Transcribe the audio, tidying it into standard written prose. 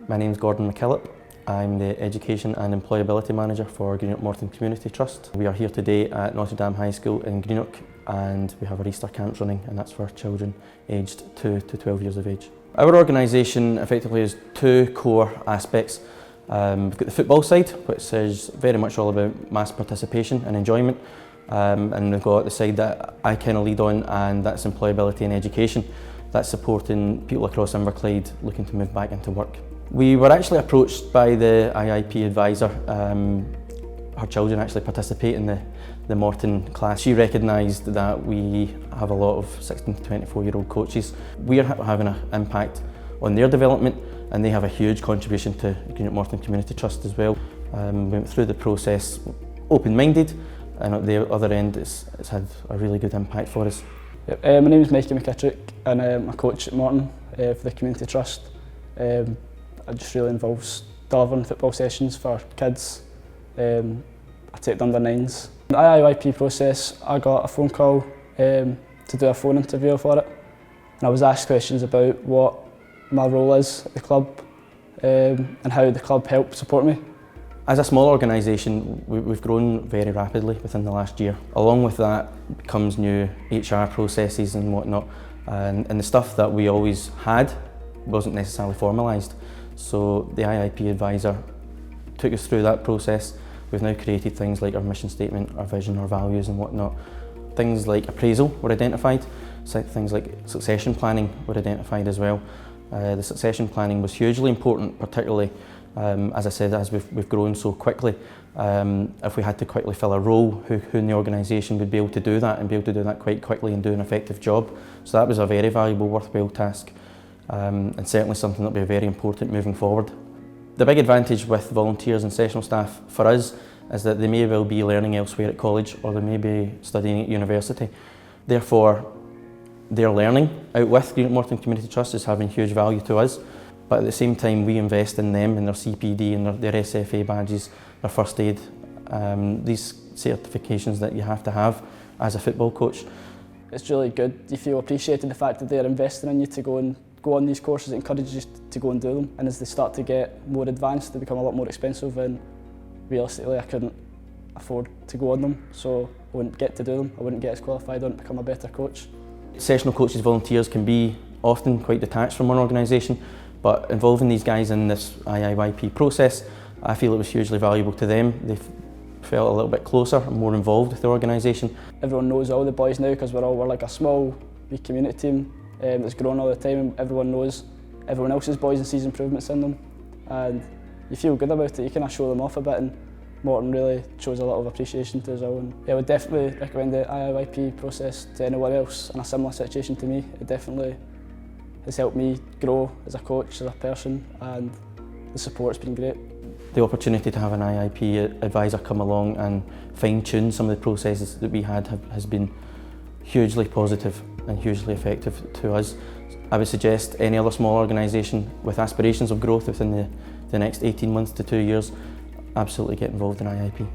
My name is Gordon McKillop. I'm the Education and Employability Manager for Greenock Morton Community Trust. We are here today at Notre Dame High School in Greenock, and we have our Easter camps running, and that's for children aged 2 to 12 years of age. Our organisation effectively has two core aspects. We've got the football side, which is very much all about mass participation and enjoyment, and we've got the side that I kind of lead on, and that's employability and education. That's supporting people across Inverclyde looking to move back into work. We were actually approached by the IIP advisor. Her children actually participate in the Morton class. She recognised that we have a lot of 16 to 24-year-old coaches. We are having an impact on their development, and they have a huge contribution to Greenock Morton Community Trust as well. We went through the process open-minded, and at the other end it's had a really good impact for us. Yep. My name is Mikey McKittrick, and I'm a coach at Morton for the Community Trust. It just really involves delivering football sessions for kids. I take the under-9s. The IIP process, I got a phone call to do a phone interview for it, and I was asked questions about what my role is at the club and how the club helped support me. As a small organisation, we've grown very rapidly within the last year. Along with that comes new HR processes and whatnot, and the stuff that we always had wasn't necessarily formalised. So the IIP advisor took us through that process. We've now created things like our mission statement, our vision, our values and whatnot. Things like appraisal were identified, so things like succession planning were identified as well. The succession planning was hugely important, particularly as I said, as we've grown so quickly. If we had to quickly fill a role, who in the organisation would be able to do that, and be able to do that quite quickly and do an effective job. So that was a very valuable, worthwhile task, and certainly something that will be very important moving forward. The big advantage with volunteers and sessional staff for us is that they may well be learning elsewhere at college, or they may be studying at university. Therefore, their learning out with Greenock Morton Community Trust is having huge value to us. But at the same time, we invest in them, in their CPD and their SFA badges, their first aid, these certifications that you have to have as a football coach. It's really good. You feel appreciated, the fact that they're investing in you to go on these courses. It encourages you to go and do them. And as they start to get more advanced, they become a lot more expensive, and realistically I couldn't afford to go on them, so I wouldn't get to do them. I wouldn't get as qualified, I wouldn't become a better coach. Sessional coaches, volunteers can be often quite detached from one organisation, but involving these guys in this IIP process, I feel it was hugely valuable to them. They felt a little bit closer and more involved with the organisation. Everyone knows all the boys now, because we're like a small wee community team that's grown all the time, and everyone knows everyone else's boys and sees improvements in them, and you feel good about it. You kind of show them off a bit, and Morton really shows a lot of appreciation to us all. And yeah, I would definitely recommend the IIP process to anyone else in a similar situation to me. It definitely has helped me grow as a coach, as a person, and the support's been great. The opportunity to have an IIP advisor come along and fine-tune some of the processes that we had has been hugely positive and hugely effective to us. I would suggest any other small organisation with aspirations of growth within the next 18 months to 2 years, absolutely get involved in IIP.